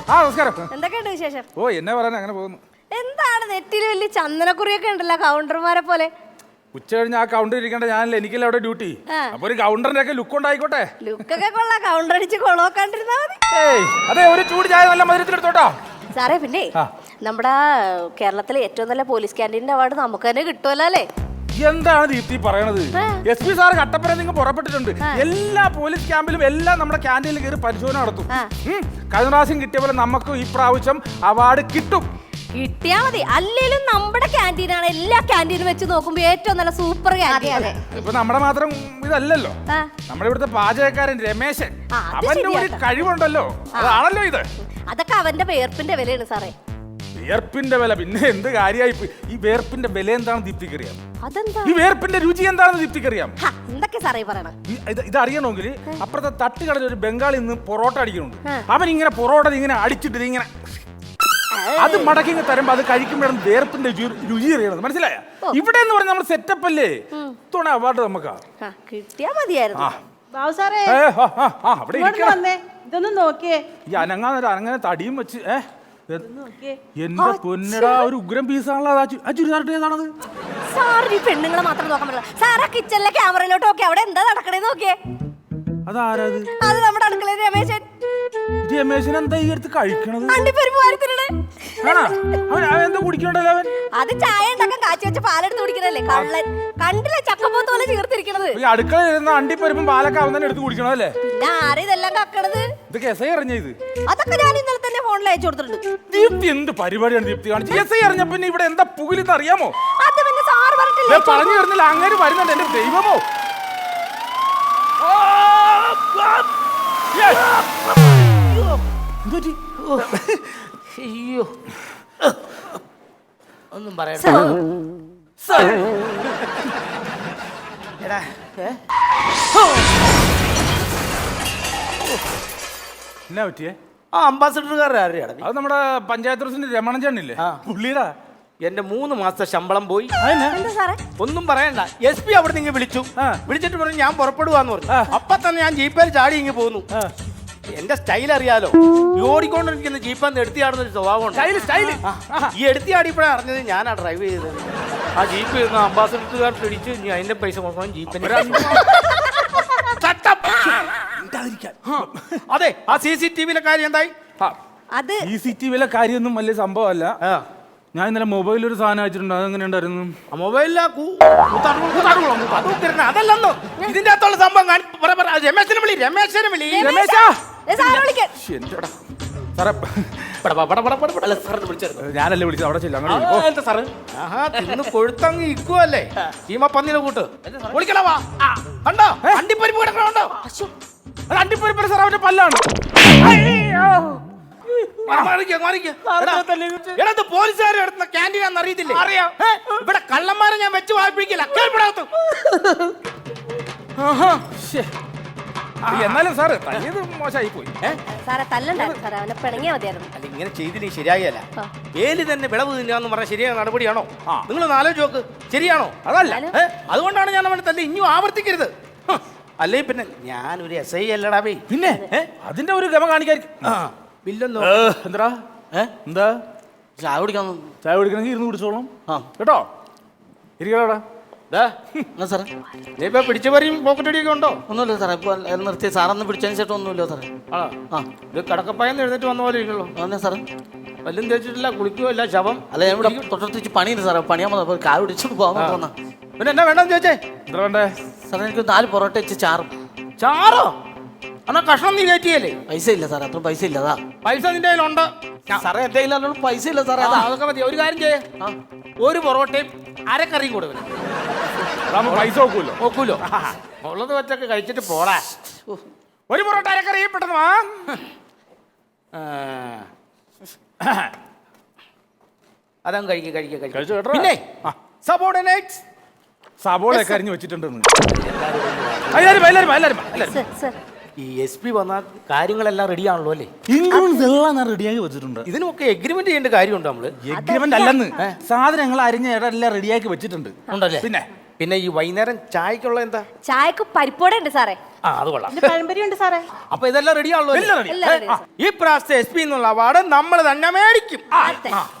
നമസ്കാരം. എന്തൊക്കെയുണ്ട് വിശേഷം? ഓ എന്നെ പറയാൻ അങ്ങനെ പോകുന്നു. എന്താണ് നെറ്റിൽ വലിയ ചന്ദനക്കുറിയൊക്കെ ഉണ്ടല്ലോ കൗണ്ടർമാരെ പോലെ? ഉച്ച കഴിഞ്ഞ് ആ കൗണ്ടർ ഇരിക്കേണ്ട ഞാനല്ലേ, എനിക്കല്ലേ അവിടെ ഡ്യൂട്ടി. അപ്പൊ ഒരു കൗണ്ടറിന്റെ ഒക്കെ ലുക്ക് ഉണ്ടായിക്കോട്ടെ. ലുക്കൊക്കെ കൊള്ളാം, കൗണ്ടർ അടിച്ച് കൊളോക്കാണ്ടിരുന്നാ മതി. അതെ, ഒരു ചൂട് ചായ നല്ല മധുരത്തിലെടുത്തോട്ടോ സാറേ. പിന്നെ നമ്മുടെ കേരളത്തിലെ ഏറ്റവും നല്ല പോലീസ് ക്യാൻറ്റീനിന്റെ അവാർഡ് നമുക്ക് തന്നെ കിട്ടുമല്ലോ അല്ലേ? എന്താണ് ദീപ്തി പറയണത്? SP സാർ കട്ടപ്പന നിങ്ങൾ പുറപ്പെട്ടിട്ടുണ്ട്. എല്ലാ പോലീസ് ക്യാമ്പിലും എല്ലാം നമ്മുടെ ക്യാൻറ്റീനിൽ കയറി പരിശോധന നടത്തും. കഴിഞ്ഞ പ്രാവശ്യം കിട്ടിയ പോലെ നമുക്ക് ഈ പ്രാവശ്യം അവാർഡ് കിട്ടും. കിട്ടിയാ മതി. അല്ലേലും നമ്മുടെ ക്യാൻറ്റീനാണ് എല്ലാ ക്യാൻറ്റീനും വെച്ച് നോക്കുമ്പോ ഏറ്റവും നല്ല സൂപ്പർ ക്യാൻറ്റീൻ. ഇപ്പൊ നമ്മുടെ മാത്രം ഇതല്ലല്ലോ, നമ്മുടെ ഇവിടുത്തെ പാചകക്കാരൻ രമേശൻ, അവന്റെ ഒരു കഴിവുണ്ടല്ലോ, അതാണല്ലോ ഇത്. അതൊക്കെ അവന്റെ വേർപ്പിന്റെ വിലയാണ് സാറേ. വേർപ്പിന്റെ വില പിന്നെ എന്ത് കാര്യമായി? ഈ വേർപ്പിന്റെ വില എന്താണെന്ന് ദീപ്തിക്കറിയാം? അതെന്താ? ഈ വേർപ്പിന്റെ രുചി എന്താണെന്ന് ദീപ്തിക്കറിയാം? എന്തൊക്കെ സാറേ പറയണം? ഇത് അറിയണമെങ്കിൽ അപ്പുറത്തെ തട്ടുകടയിൽ ഒരു ബംഗാളിൽ നിന്ന് പൊറോട്ട അടിക്കുന്നുണ്ട്. അവൻ ഇങ്ങനെ പൊറോട്ട ഇങ്ങനെ അടിച്ചിട്ട് ഇങ്ങനെ അത് മടക്കി തരുമ്പോ അത് കഴിക്കുമ്പോഴാണ് വേർപ്പിന്റെ രുചി അറിയണത്. മനസ്സിലായ? ഇവിടെ എന്ന് പറഞ്ഞാൽ നമ്മൾ സെറ്റപ്പ് അല്ലേ. ഇത്തവണ അവാർഡ് നമുക്ക് കിട്ടിയാ മതിയായിരുന്നു. ഇതൊന്നും നോക്കിയേ. ഈ അങ്ങനെ തടിയും വെച്ച് എന്റെ പൊന്നടാ, ഒരു ഉഗ്രം പീസാണല്ലോ. ആ ചുരിദാറിട്ട് ഏതാണത്? സാറിന് പെണ്ണുങ്ങളെ മാത്രം നോക്കാൻ പറ്റില്ല. സാറാ കിച്ചണിലെ ക്യാമറയിലോട്ട് നോക്കിയാ അവിടെ എന്താ നടക്കണേന്ന് നോക്കിയേ. അതാരത്? അത് നമ്മുടെ അടുക്കളയിൽ രമേശൻ. രമേശൻ എന്താ ഈ അടുത്ത് കഴിക്കണത്? എന്താ കുടിക്കണ്ടല്ലോ അവൻ? അത് ചായ ഉണ്ടാക്കാൻ കാച്ചി വെച്ച പാലെടുത്ത് കുടിക്കണല്ലേ കള്ളൻ. കണ്ടില്ലേ ചക്കപ്പോത്ത് പോലെ ചേർത്തിരിക്കണത്. ഈ അടുക്കളയിൽ ഇരുന്ന് അണ്ടിപ്പരിപ്പും പാലൊക്കെ അവൻ തന്നെ എടുത്ത് കുടിക്കണല്ലേ? പിന്നെ ആരും ഇതെല്ലാം കക്കണത്? ഇതൊക്കെ എസ് ഐ അറിഞ്ഞ ഇത്? അതൊക്കെ ഞാൻ ഇന്നലെ തന്നെ ഫോണിൽ അയച്ചു കൊടുത്തിട്ടുണ്ട്. ദീപ്തി എന്ത് പരിപാടിയാണ് ദീപ്തി കാണിച്ചത്? എസ് ഐ അറിഞ്ഞ പിന്നെ ഇവിടെ എന്താ പുകിലെന്ന് അറിയാമോ? അത് പിന്നെ സാർ പറഞ്ഞിട്ടില്ല. പറഞ്ഞു വരുന്നില്ല, അങ്ങനെ വരുന്നുണ്ട്. എന്റെ ദൈവമോ, അയ്യോ ഒന്നും പറയണ്ട. എടാ എന്നാ പറ്റിയേ? ആ അംബാസിഡർകാരുടെ ആരെയാണ്? അത് നമ്മുടെ പഞ്ചായത്ത് പ്രസിഡന്റ് രമണൻ ചേട്ടനില്ലേ, പുള്ളിയുടെ. എന്റെ 3 മാസത്തെ ശമ്പളം പോയി. ഒന്നും പറയണ്ട. SP അവിടെ നിന്ന് വിളിച്ചിട്ട് പറഞ്ഞു ഞാൻ പുറപ്പെടുവാന്ന് പറഞ്ഞു. അപ്പൊ തന്നെ ഞാൻ ജീപ്പേൽ ചാടി ഇങ്ങ് പോന്നു. എന്റെ സ്റ്റൈൽ അറിയാലോ, ഈ ഓടിക്കൊണ്ടിരിക്കുന്ന ജീപ്പാന്ന് എടുത്തിയാടുന്ന ഒരു സ്വഭാവമുണ്ട്. ഈ എടുത്തിയാടിയപ്പോഴാണ് അറിഞ്ഞത് ഞാനാ ഡ്രൈവ് ചെയ്തത്. ആ ജീപ്പ് അംബാസിഡർകാർക്ക് ഇടിച്ച് അതിന്റെ പൈസ കൊടുക്കണം ജീപ്പിന്. അതെ, ആ CCTV കാര്യം എന്തായി? CCTV കാര്യമൊന്നും വലിയ സംഭവമല്ല. ഞാൻ ഇന്നലെ മൊബൈലിൽ ഒരു സാധനം അയച്ചിട്ടുണ്ട്. അതെങ്ങനെ ഉണ്ടായിരുന്നു? അതല്ലെന്നോ ഇതിന്റെ അകത്തുള്ള സംഭവം. രമേശനെ വിളി. ഞാനല്ലേ വിളിച്ചത്, അവിടെ ചെല്ലാം. കൊഴുത്തങ്ങ് ഇക്കുവല്ലേ ചീമപ്പന്നിയുടെ കൂട്ട്. വിളിക്കണവാ കണ്ടോ? അണ്ടിപ്പരിപ്പ് കിടക്കണോ? അണ്ടിപ്പരിപ്പ് സാർ അവന്റെ പല്ലാണ്. പോലീസുകാരെ എടുത്ത ക്യാൻറ്റീനാന്ന് അറിയത്തില്ലേ? അറിയാം. ഇവിടെ കള്ളന്മാരെ ഞാൻ വെച്ച് വായിപ്പിക്കില്ല. എന്നാലും സാറ് തല്ലിയത് മോശമായി പോയി. അല്ല, ഇങ്ങനെ ചെയ്തില്ലേ ശരിയായല്ല. വേലി തന്നെ വിളവ് തിന്നാന്ന് പറഞ്ഞ ശരിയായ നടപടിയാണോ? നിങ്ങളൊന്ന് ആലോചിച്ച് നോക്ക്. ശരിയാണോ? അതല്ല. അതുകൊണ്ടാണ് ഞാൻ അവനെ തല്ലി. ഇനിയും ആവർത്തിക്കരുത്. അല്ലേ പിന്നെ ഞാനൊരു SI അല്ലടാവേ. പിന്നെ അതിന്റെ ഒരു ഗമ കാണിക്കായിരിക്കും. എന്താ എന്താ ചായ കുടിക്കണമെങ്കിൽ ഇരുന്ന് കുടിച്ചോളാം കേട്ടോ. ഇരിക്കടാ സാറേ. ഇപ്പൊ പിടിച്ചു പറയും പോക്കറ്റടിയൊക്കെ ഉണ്ടോ? ഒന്നുമില്ല സാറേ. ഇപ്പൊ നിർത്തി സാറന്ന് പിടിച്ചതിന് ശേഷം ഒന്നുമില്ല സാറേ. ഇത് കടക്കപ്പായെന്ന് എഴുന്നേറ്റ് വന്ന പോലെ ഇരിക്കണല്ലോ. അതെ സാറേ. വല്ലും തേച്ചിട്ടില്ല, കുളിക്കുകയല്ല, ശവം. അല്ല ഞാൻ ഇവിടെ തൊട്ടടുത്ത് പണിയുണ്ട് സാറേ. പണിയാൻ കായ പിടിച്ചോണ്ട് പോകാൻ തോന്നാ. പിന്നെ എന്നാ വേണ്ടെന്ന് ചോദിച്ചേ? എന്താ വേണ്ടേ സാറേ? എനിക്ക് 4 പൊറോട്ട വെച്ച് ചാറും. ചാറോ? എന്നാ കഷ്ണം നീ കയറ്റിയല്ലേ? പൈസ ഇല്ല സാറേ, അത്ര പൈസ ഇല്ല. പൈസ നിന്റെ കയ്യിലുണ്ട് സാറേ. എന്റെ കയ്യിലുള്ള പൈസ ഇല്ല സാറേ. അതൊക്കെ മതി. ഒരു കാര്യം ചെയ്യേ, ഒരു പൊറോട്ടയും അരക്കറിയും കൂടെ വരും. പൈസ നോക്കൂലോ? ഉള്ളത് വെച്ചൊക്കെ കഴിച്ചിട്ട് പോടാ. ഒരു പൊറോട്ട അരക്കറിയും പെട്ടെന്ന് വാ. അതങ്ങ് കഴിക്കുക. പിന്നെ സബോളയൊക്കെ അരിഞ്ഞു വെച്ചിട്ടുണ്ടെന്ന് ഈ SP വന്ന കാര്യങ്ങളെല്ലാം റെഡിയാണല്ലോ അല്ലേ? ഇൻഷുറൻസ് എല്ലാം റെഡിയാക്കി വെച്ചിട്ടുണ്ട്. ഇതിനൊക്കെ എഗ്രിമെന്റ് ചെയ്യേണ്ട കാര്യമുണ്ട്. നമ്മള് എഗ്രിമെന്റ് അല്ലെന്ന്, സാധനങ്ങൾ അരിഞ്ഞ എല്ലാം റെഡിയാക്കി വെച്ചിട്ടുണ്ട്. ഉണ്ടല്ലേ? പിന്നെ ഈ വൈകുന്നേരം ചായക്കുള്ള എന്താ? ചായക്ക് പരിപ്പോടെ ഉണ്ട് സാറേ. അത് കൊള്ളാം. എന്റെ പഴംപൊരിയുണ്ട് സാറേ. അപ്പൊ ഇതെല്ലാം റെഡി ആണല്ലോ? എല്ലാം ready. എല്ലാം ready, ഈ പ്രാവശ്യത്തെ SP എന്നുള്ള അവാർഡ് നമ്മൾ തന്നെ മേടിക്കും. അതെ.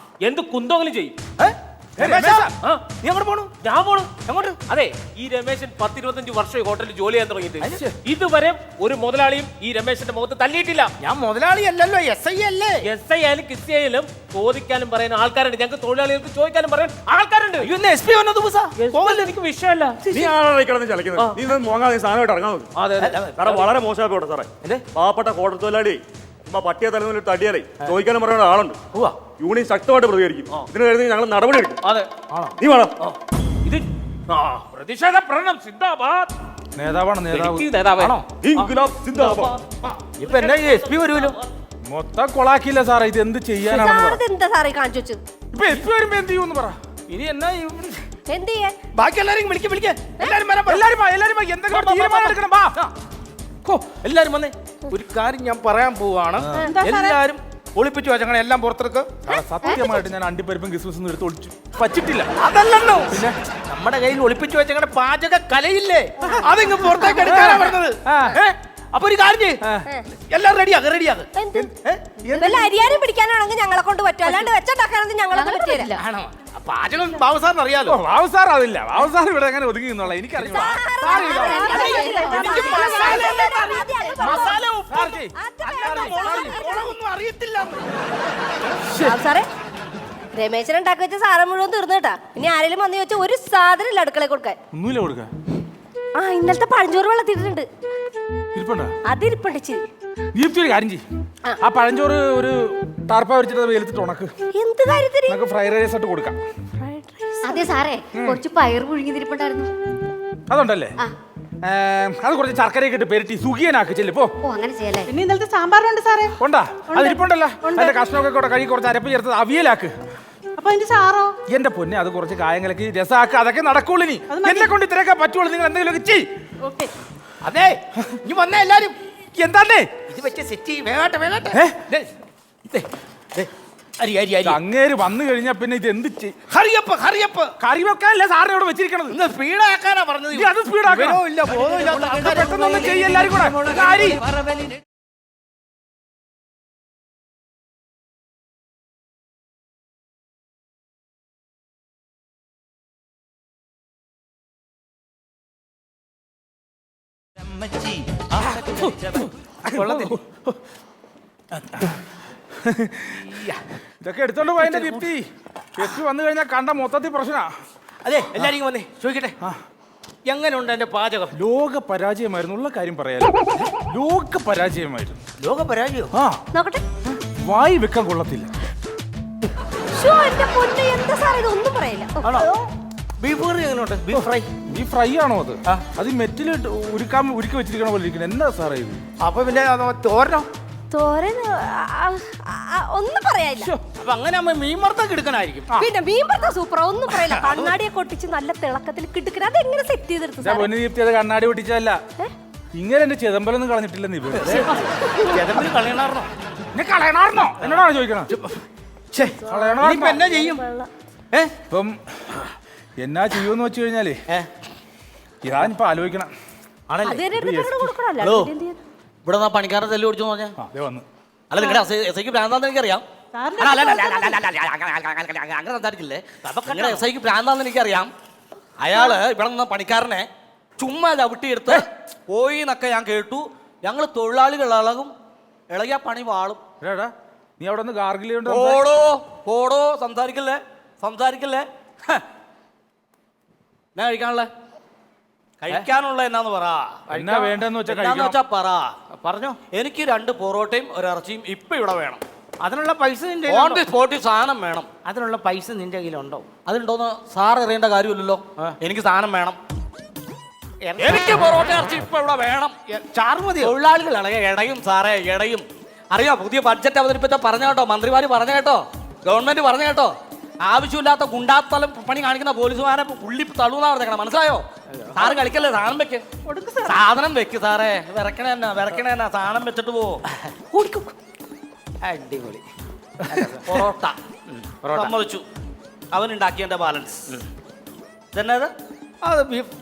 എന്ത് കുന്തോങ്കിലും ചെയ്യും. രമേശാ, ആ, നീ അങ്ങോട്ട് പോണു? ഞാൻ പോണു. എങ്ങോട്ട്? അതെ, ഈ രമേശൻ 10-25 വർഷം ഹോട്ടലിൽ ജോലി ചെയ്യാൻ തുടങ്ങിയിട്ട് ഇതുവരെ ഒരു മുതലാളിയും ഈ രമേശന്റെ മുഖത്ത് തല്ലിയിട്ടില്ല. ഞാൻ മുതലാളി അല്ലല്ലോ, SI അല്ലേ? SI ആയാലും കിസ് ആയാലും ചോദിക്കാനും പറയാൻ ആൾക്കാരുണ്ട്. ഞങ്ങൾക്ക് തൊഴിലാളികൾക്ക് ചോദിക്കാനും പറയാൻ ആൾക്കാരുണ്ട്. ഇന്ന് SP വന്നത് പോകല്ലേ, എനിക്ക് വിഷയമല്ല. നീ ആണോ കിടന്ന് ചലിക്കുന്നത്? നീ ഇന്ന് മോങ്ങാതെ നീ സാധനമായിട്ട് ഇറങ്ങാൻ നോക്ക്. അതെ സാറേ വളരെ മോശമായി പോട്ടെ സാറേ. പാവപ്പെട്ട കോടതി തൊഴിലാളി ചുമ്മാ പട്ടിയെ തലമുള്ള തടിയാലേ ചോദിക്കാനും പറയുന്ന ആളുണ്ട്. യൂണിയൻ ശക്തമായിട്ട് പ്രതികരിക്കും. ഇതിന് കരുതി ഞങ്ങൾ നടപടി എടുക്കും. അതെ, നീ വേണം. ഇത് പ്രതിഷേധ പ്രകടനം സിന്ദാബാദ്. നേതാവാണ് നേതാവ്. എനിക്ക് നേതാവാണോ? ഇൻക്വിലാബ് സിന്ദാബാദ്. ഇപ്പൊ എന്നാ ഈ SP വരുമല്ലോ? മൊത്തം കൊളാക്കിയില്ല സാറേ, ഇത് എന്ത് ചെയ്യാനാണെന്ന് പറ. സാറ് എന്താ സാറേ കാണിച്ചു വെച്ചത്? ഇപ്പൊ SP വരുമ്പോ എന്ത് ചെയ്യുമെന്ന് പറ. ഇനി എന്നാ എന്ത് ചെയ്യാൻ? ബാക്കി എല്ലാരും വിളിക്ക എല്ലാരും വരാൻ പറ. എല്ലാരും വാ, എല്ലാരും വാ, എന്തെങ്കിലും ഒരു തീരുമാനം എടുക്കണം. വാ. എല്ലാരും വന്നേ. ഒരു കാര്യം ഞാൻ പറയാൻ പോവാണ്. എന്താ സാറേ? എല്ലാരും ഒളിപ്പിച്ചു വെച്ചങ്ങനെ എല്ലാം പുറത്തെടുക്ക്. സാറേ, സത്യമായിട്ട് ഞാൻ അണ്ടിപ്പരിപ്പും കിസ്മിസും എടുത്ത് ഒളിച്ചു വച്ചിട്ടില്ല. അതല്ലല്ലോ, പിന്നെ നമ്മുടെ കയ്യിൽ ഒളിപ്പിച്ചു വെച്ചങ്ങനെ പാചക കലയില്ലേ, അതിങ്ങ് പുറത്തേക്ക് എടുക്കാനാ പറഞ്ഞത്. അപ്പൊ ഒരു കാര്യം ചെയ്യ്, എല്ലാം റെഡിയാക്ക്. എന്ത്? വല്ല അരിയാനും പിടിക്കാനാണെങ്കിൽ ഞങ്ങളെ കൊണ്ട് പറ്റും, അല്ലാണ്ട് വെച്ചുണ്ടാക്കാനൊന്നും ഞങ്ങളെ കൊണ്ട് പറ്റില്ല. ആണോ? പാചകം ബാബു സാറിന് അറിയാലോ. ബാബു സാർ അതില്ല. ബാബു സാർ ഇവിടെ എങ്ങനെ ഒതുങ്ങി നിന്നുള്ള എനിക്കറിയില്ല. ഒന്നും അറിയത്തില്ല. സാറേ, രമേശൻ ഉണ്ടാക്കി വെച്ച സാധനം മുഴുവൻ തീർന്നു കേട്ടാ. ഇനി ആരെങ്കിലും വന്നു ചോദിച്ചാൽ ഒരു സാധനം ഇല്ല അടുക്കളയിൽ കൊടുക്കാൻ. ഒന്നുമില്ല കൊടുക്ക. ആ, ഇന്നലത്തെ പഴഞ്ചോറ് വെള്ളത്തിട്ടുണ്ട്. ഇരിപ്പുണ്ടോ? അതിരിപ്പുണ്ട് ഇച്ചിരി. ദീപ്തി ഒരു കാര്യം ചെയ്യും, ആ പഴഞ്ചോറ് ഒരു ടാർപ്പ വരിച്ചിട്ട് വെയിലത്തിട്ട് ഉണക്ക്. എന്ത് കാര്യത്തിന്? നമുക്ക് ഫ്രൈഡ് റൈസ് ആയിട്ട് കൊടുക്കാം. അതെ സാറേ, കുറച്ച് പയർ പുഴുങ്ങിതിരിപ്പുണ്ടായിരുന്നു. അതുണ്ടല്ലേ? അത് കുറച്ച് ചർക്കരയൊക്കെ ഇട്ട് പെരട്ടി സുഖിയനാക്കി ചെല്ലിപ്പോ. ഓ, അങ്ങനെ ചെയ്യല്ലേ. പിന്നെ ഇന്നലത്തെ സാമ്പാറുണ്ട് സാറേ. ഉണ്ടാ? അതിരിപ്പുണ്ടല്ലോ. അതിന്റെ കഷ്ണമൊക്കെ കൂടെ കഴുകി കുറച്ച് അരപ്പ് ചേർത്ത് അവിയലാക്ക്. അപ്പൊ അതിന്റെ ചാറോ? എന്റെ പൊന്നെ, അത് കുറച്ച് കായങ്ങളൊക്കെ രസാക്ക്. അതൊക്കെ നടക്കുള്ളൂ. ഇനി എന്നെ കൊണ്ട് ഇത്രയൊക്കെ പറ്റുള്ളൂ. നിങ്ങൾ എന്തെങ്കിലുമൊക്കെ ചെയ്യ്. ഓക്കെ. അതെ, ഇനി വന്നേ എല്ലാരും. എന്താന്നേ ഇത് വെച്ച് സെറ്റ് വേഗട്ടെ. അങ്ങേര് വന്നു കഴിഞ്ഞാ പിന്നെ ഇത് എന്ത് ചെയ്യും? ഹറിയപ്പ് കറി വെക്കാനല്ല സാറിനെ ഇവിടെ വെച്ചിരിക്കണത്. ഇന്ന് സ്പീഡാക്കാനാ പറഞ്ഞത്. ഇനി അത് സ്പീഡാക്കണം. ബോധമില്ലാത്ത ആൾക്കാരെ പെട്ടെന്നൊന്ന് ചെയ്യ് എല്ലാരും കൂടെ. കാരി. ഇതൊക്കെ എടുത്തോണ്ട് പോയതിന്റെ ദീപ്തി. എത്തി വന്നു കഴിഞ്ഞാൽ കണ്ട മൊത്തത്തിൽ പ്രശ്നാ. അതെ, എല്ലാരും വന്നേ ചോദിക്കട്ടെ, എങ്ങനെയുണ്ട് എന്റെ പാചകം? ലോക പരാജയമായിരുന്നു. ഉള്ള കാര്യം പറയാലോ, ലോക പരാജയമായിരുന്നു. ലോക പരാജയോ? ആ, നോക്കട്ടെ. വായി വെക്കാൻ കൊള്ളത്തില്ല. ശ്ശോ, എന്റെ പൊന്നെ, എന്താ സാറേ ഇതൊന്നും പറയില്ല. ആണോ? ബീഫ് കറി എങ്ങനെയുണ്ട്? Beef fry. ഈ ഫ്രൈ ആണോ അത്? അത് മെറ്റിൽ ഉരുക്കി വെച്ചിരിക്കണ പോലെ ഇരിക്കണം. എന്താ സാറേ ഇത്? അപ്പൊ പിന്നെ തോരനോ? തോരൻ ഒന്നും പറയാനില്ല. അപ്പൊ അങ്ങനെ ആവുമ്പോ മീൻ വറുത്തൊക്കെ എടുക്കണായിരിക്കും. പിന്നെ മീൻ വറുത്ത സൂപ്പർ, ഒന്നും പറയില്ല. കണ്ണാടിയെ കൊട്ടിച്ച് നല്ല തിളക്കത്തിൽ കിട്ടുക്കണം. അതെങ്ങനെ സെറ്റ് ചെയ്തെടുത്തു സാറേ? പൊന്നു ദീപ്തി, അത് കണ്ണാടി പൊട്ടിച്ചല്ല. ഇങ്ങനെ എന്റെ ചെതമ്പലൊന്നും കളഞ്ഞിട്ടില്ലെന്ന് ഇപ്പൊ. ചെതമ്പിൽ കളയണാർന്നോ? കളയണാർന്നോ എന്നോടാണ് ചോദിക്കണം. ഇനിയിപ്പോ എന്നാ ചെയ്യും? ഇപ്പം എന്നാ ചെയ്യുമെന്ന് വെച്ച് കഴിഞ്ഞാലേ ഞാനിപ്പോ ആലോചിക്കണം. അത് തന്നെ എടുത്തിട്ട് കൊടുക്കണമല്ലോ. ഹലോ. എന്ത് ചെയ്യാൻ? ഇവിടെ നിന്നാ പണിക്കാരൻ തല്ലി ഓടിച്ചു പറഞ്ഞാ അതേ വന്ന്. അല്ല, നിങ്ങളുടെ SIക്ക് ഭ്രാന്താന്ന് എനിക്കറിയാം. സാറിന്റെ അങ്ങനെ സംസാരിക്കില്ലേ? നിങ്ങളുടെ SIക്ക് ഭ്രാന്താന്ന് എനിക്കറിയാം. അയാള് ഇവിടെ നിന്ന പണിക്കാരനെ ചുമ്മാ ചവിട്ടിയെടുത്ത് പോയി എന്നൊക്കെ ഞാൻ കേട്ടു. ഞങ്ങൾ തൊഴിലാളികളളകും, ഇളകിയ പണി വാളും. എടാ, നീ അവിടെ നിന്ന് ഗാർഗിലുണ്ട്. ഓടോ സംസാരിക്കല്ലേ. എന്നാ കഴിക്കാനുള്ള എന്നാന്ന് പറ. എന്നാ വേണ്ടെന്ന് വെച്ചാ എന്നാന്ന് വെച്ചാ പറ. പറഞ്ഞോ. എനിക്ക് 2 പൊറോട്ടയും ഒരു ഇറച്ചിയും ഇപ്പൊ ഇവിടെ വേണം. അതിനുള്ള പൈസ നിന്റെ ഓൺ ദി സ്പോട്ടിൽ സാധനം വേണം. അതിനുള്ള പൈസ നിന്റെ കയ്യിലുണ്ടോ? അതുണ്ടോന്ന് സാർ അറിയേണ്ട കാര്യമില്ലല്ലോ. എനിക്ക് സാധനം വേണം. എനിക്ക് പൊറോട്ട ഇറച്ചി ഇപ്പൊ ഇവിടെ വേണം. ചാറ് മതി. തൊഴിലാളികളാണ് ഇടയും സാറേ, ഇടയും. അറിയാം, പുതിയ ബഡ്ജറ്റ് അവതരിപ്പിച്ച പറഞ്ഞ കേട്ടോ, മന്ത്രിമാര് പറഞ്ഞ കേട്ടോ, ഗവൺമെന്റ് പറഞ്ഞ കേട്ടോ. ആവശ്യമില്ലാത്ത ഗുണ്ടാത്തലം പണി കാണിക്കുന്ന പോലീസുമാരെ ഉള്ളി തള്ളുന്നാ പറഞ്ഞേക്കണം. മനസ്സിലായോ? സാറ് കളിക്കല്ലേ, സാധനം വെക്ക്. സാധനം വെക്ക് സാറേ. വിറക്കണ സാധനം വെച്ചിട്ട് പോ. അടിപൊളി പൊറോട്ട സമ്മതിച്ചു. അവനുണ്ടാക്കിയതിന്റെ ബാലൻസ് തന്നെ. അത് ബീഫ്.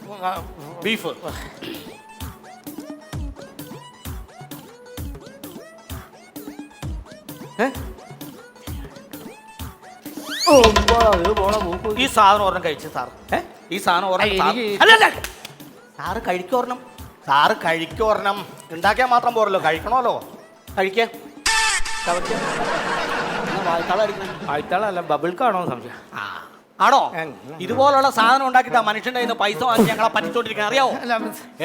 ബീഫ് ഈ സാധനം ഒരെണ്ണം കഴിച്ചു സാർ. ഈ സാധനം ഒരെണ്ണം അല്ല സാറ് കഴിക്കോർണം. സാറ് കഴിക്കോർണം. ഉണ്ടാക്കിയാൽ മാത്രം പോരല്ലോ, കഴിക്കണമല്ലോ. കഴിക്കേ വായ്ത്താളല്ല ബബിൾക്കാണോ സംശയം? ആണോ? ഇതുപോലുള്ള സാധനം ഉണ്ടാക്കിയിട്ട് മനുഷ്യന്റെ കയ്യിൽ നിന്ന് പൈസ വാങ്ങി ഞങ്ങളെ പറ്റിച്ചോണ്ടിരിക്കാൻ അറിയാവോ?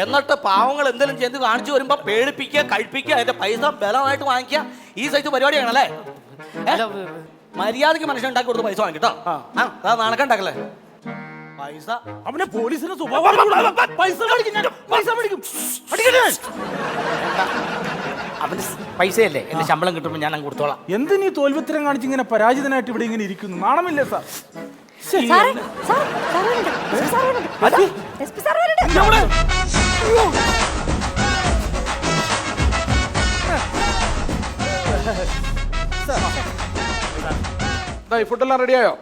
എന്നിട്ട് പാവങ്ങൾ എന്തെങ്കിലും ചെയ്ത് കാണിച്ചു വരുമ്പോ പേടിപ്പിക്കുക, കഴിപ്പിക്കുക, അതിന്റെ പൈസ ബലമായിട്ട് വാങ്ങിക്കുക. ഈ സൈസ് പരിപാടിയാണല്ലേ? മര്യാദക്ക് മനുഷ്യൻ ഉണ്ടാക്കി കൊടുത്ത് പൈസ വാങ്ങിട്ടോ. നടക്കണ്ടല്ലേ പൈസ? അവനെ പോലീസിന് സ്വഭാവം പൈസ മേടിക്കും. അവന് പൈസയല്ലേ, എന്റെ ശമ്പളം കിട്ടുമ്പോൾ ഞാൻ അങ്ങ് കൊടുത്തോളാം. എന്തിനീ തോൽവിത്തരം കാണിച്ച് ഇങ്ങനെ പരാജിതനായിട്ട് ഇവിടെ ഇങ്ങനെ ഇരിക്കുന്നു? നാണമില്ലേ സാർ? സാറേ, സാർ, സാർ വരുന്നുണ്ട്. സാർ വരുന്നുണ്ട്. SP സാർ വരുന്നുണ്ട്. ഫുഡെല്ലാം റെഡിയായോ?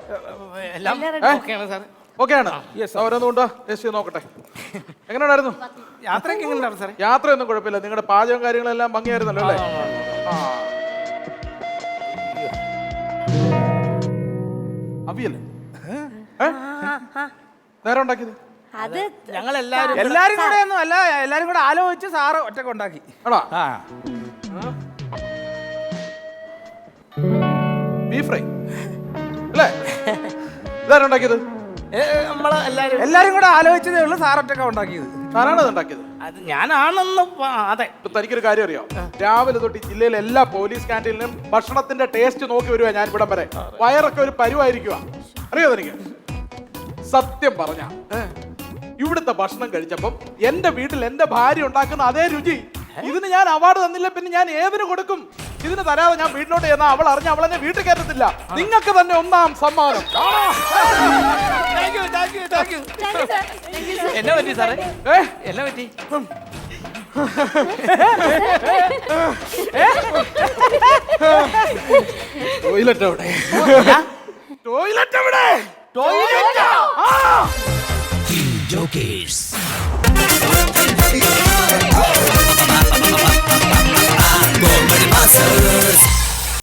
എല്ലാം ready. ഓക്കെയാണ് സാർ. ഓക്കെ ആണ്. അവരൊന്നും കൊണ്ടോ ടേസ്റ്റ് നോക്കട്ടെ. എങ്ങനെയുണ്ടായിരുന്നു യാത്രയൊക്കെ എങ്ങനെയുണ്ടായിരുന്നു സാറേ? യാത്രയൊന്നും കുഴപ്പമില്ല. നിങ്ങളുടെ പാചകം കാര്യങ്ങളെല്ലാം ഭംഗിയായിരുന്നല്ലോ അല്ലേ? അവിയല്ലേ നേരം ഉണ്ടാക്കിയത്? അത് ഞങ്ങൾ എല്ലാവരും എല്ലാരും കൂടെ ഒന്നും അല്ല, എല്ലാരും കൂടെ ആലോചിച്ച് സാറ് ഒറ്റക്ക് ഉണ്ടാക്കി. ആണോ? ആ ബീഫ് ഫ്രൈ അല്ലേ? ഇതാരും ഉണ്ടാക്കിയത്? എല്ലാരും കൂടെ ആലോചിച്ചതേ ഉള്ളൂ, സാർ ഒറ്റക്ക ഉണ്ടാക്കിയത്. ആരാണ് അത് ഉണ്ടാക്കിയത്? അത് ഞാനാണെന്ന് അതെ. ഇപ്പൊ തനിക്കൊരു കാര്യം അറിയോ? രാവിലെ തൊട്ട് ജില്ലയിലെ എല്ലാ പോലീസ് ക്യാൻറ്റീനിലും ഭക്ഷണത്തിന്റെ ടേസ്റ്റ് നോക്കി വരുവാ ഞാൻ ഇവിടം വരെ. വയറൊക്കെ ഒരു പരുവായിരിക്കുക. അറിയോ തനിക്ക്? സത്യം പറഞ്ഞ ഇവിടുത്തെ ഭക്ഷണം കഴിച്ചപ്പം എന്റെ വീട്ടിൽ എന്റെ ഭാര്യ ഉണ്ടാക്കുന്ന അതേ രുചി. ഇതിന് ഞാൻ അവാർഡ് തന്നില്ല, പിന്നെ ഞാൻ ഏതിന് കൊടുക്കും? ഇതിന് തരാതെ ഞാൻ വീട്ടിലോട്ട് ചെന്നാൽ അവൾ അറിഞ്ഞ അവൾ എന്നെ വീട്ടിൽ കയറ്റത്തില്ല. നിങ്ങൾക്ക് തന്നെ ഒന്നാം സമ്മാനം. എന്നെ പറ്റി സാറേ? എന്നെ പറ്റി? ടോയ്ലറ്റ് എവിടെ? ടോയ്ലറ്റ് എവിടെ? Jokers. Go, Masters.